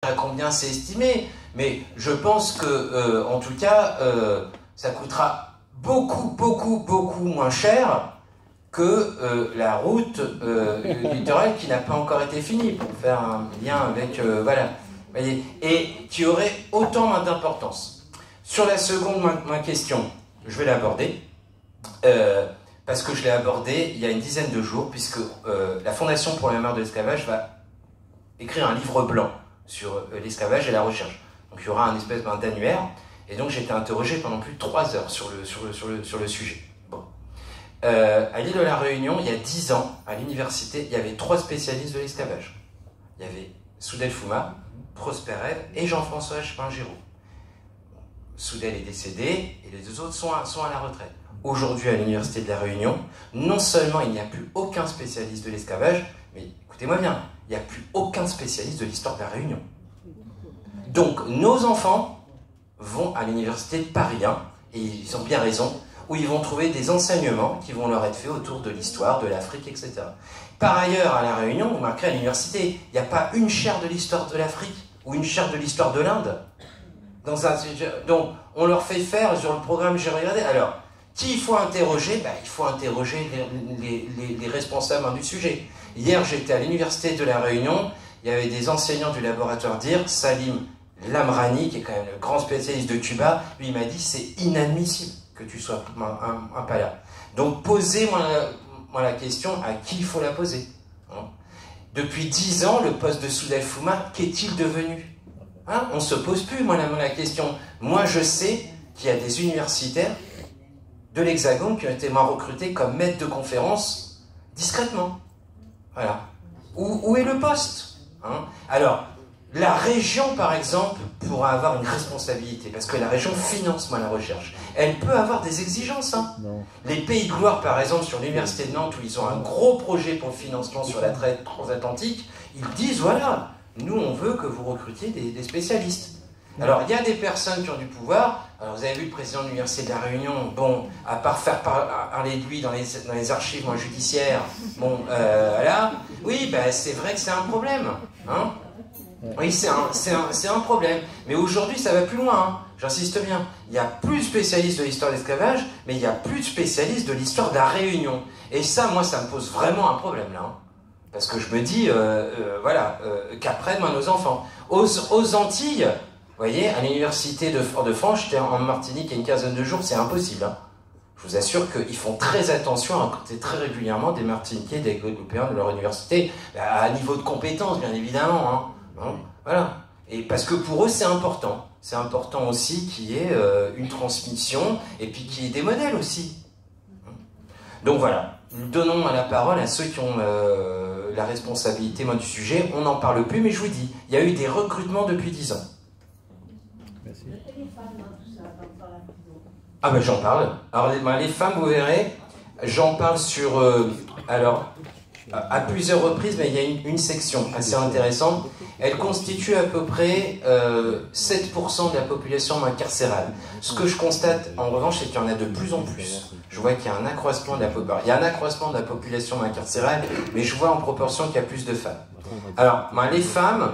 à combien c'est estimé, mais je pense que, en tout cas, ça coûtera beaucoup moins cher que la route littorale qui n'a pas encore été finie, pour faire un lien avec, voilà, voyez, et qui aurait autant d'importance. Sur la seconde, ma question, je vais l'aborder, parce que je l'ai abordée il y a une dizaine de jours, puisque la Fondation pour la mémoire de l'esclavage va écrire un livre blanc sur l'esclavage et la recherche. Donc il y aura un espèce d'annuaire, et donc j'ai été interrogé pendant plus de 3 heures sur le sujet. Bon. À l'île de la Réunion, il y a 10 ans, à l'université, il y avait 3 spécialistes de l'esclavage. Il y avait Soudel Fouma, Prosper Ève et Jean-François Chapin-Géraud. Soudel est décédé, et les 2 autres sont à la retraite. Aujourd'hui, à l'université de la Réunion, non seulement il n'y a plus aucun spécialiste de l'esclavage, mais écoutez-moi bien, il n'y a plus aucun spécialiste de l'histoire de la Réunion. Donc, nos enfants vont à l'université de Paris 1, et ils ont bien raison, où ils vont trouver des enseignements qui vont leur être faits autour de l'histoire, de l'Afrique, etc. Par ailleurs, à la Réunion, vous marquerez à l'université, il n'y a pas une chaire de l'histoire de l'Afrique, ou une chaire de l'histoire de l'Inde. Donc, on leur fait faire sur le programme, j'ai regardé. Alors, qui il faut interroger? Il faut interroger les responsables du sujet. Hier, j'étais à l'université de la Réunion, il y avait des enseignants du laboratoire d'IR, Salim Lamrani, qui est quand même le grand spécialiste de Cuba, lui il m'a dit c'est inadmissible que tu sois pas là. Donc posez-moi la question à qui il faut la poser. Depuis 10 ans, le poste de Soudel Fouma, qu'est-il devenu? On ne se pose plus la question. Moi je sais qu'il y a des universitaires de l'Hexagone qui ont été recrutés comme maîtres de conférences discrètement. Voilà. Où est le poste? Alors, la région, par exemple, pourra avoir une responsabilité, parce que la région finance la recherche. Elle peut avoir des exigences. Les Pays de Gloire, par exemple, sur l'université de Nantes, où ils ont un gros projet pour le financement sur la traite transatlantique, ils disent, voilà, nous, on veut que vous recrutiez des spécialistes. Alors, il y a des personnes qui ont du pouvoir. Alors, vous avez vu le président de l'Université de la Réunion, bon, à part faire parler de lui dans les archives judiciaires, bon, voilà. Oui, c'est vrai que c'est un problème. Oui, c'est un problème. Mais aujourd'hui, ça va plus loin. J'insiste bien. Il n'y a plus de spécialistes de l'histoire de l'esclavage, mais il n'y a plus de spécialistes de l'histoire de la Réunion. Et ça, moi, ça me pose vraiment un problème, là. Parce que je me dis, voilà, qu'apprennent nos enfants. Aux Antilles, vous voyez, à l'université de Fort-de-France, j'étais en Martinique il y a une quinzaine de jours, c'est impossible. Je vous assure qu'ils font très attention à côté très régulièrement des Martiniquais, des Guadeloupéens de leur université, à niveau de compétences, bien évidemment. Voilà. Et parce que pour eux, c'est important. C'est important aussi qu'il y ait une transmission, et puis qu'il y ait des modèles aussi. Donc voilà, nous donnons la parole à ceux qui ont la responsabilité du sujet. On n'en parle plus, mais je vous dis, il y a eu des recrutements depuis 10 ans. Ah ben j'en parle. Alors les femmes, vous verrez, j'en parle sur... alors, à plusieurs reprises, mais il y a une section assez intéressante. Elle constitue à peu près 7% de la population carcérale. Ce que je constate, en revanche, c'est qu'il y en a de plus en plus. Je vois qu'il y a un accroissement de la population carcérale, mais je vois en proportion qu'il y a plus de femmes. Alors, les femmes,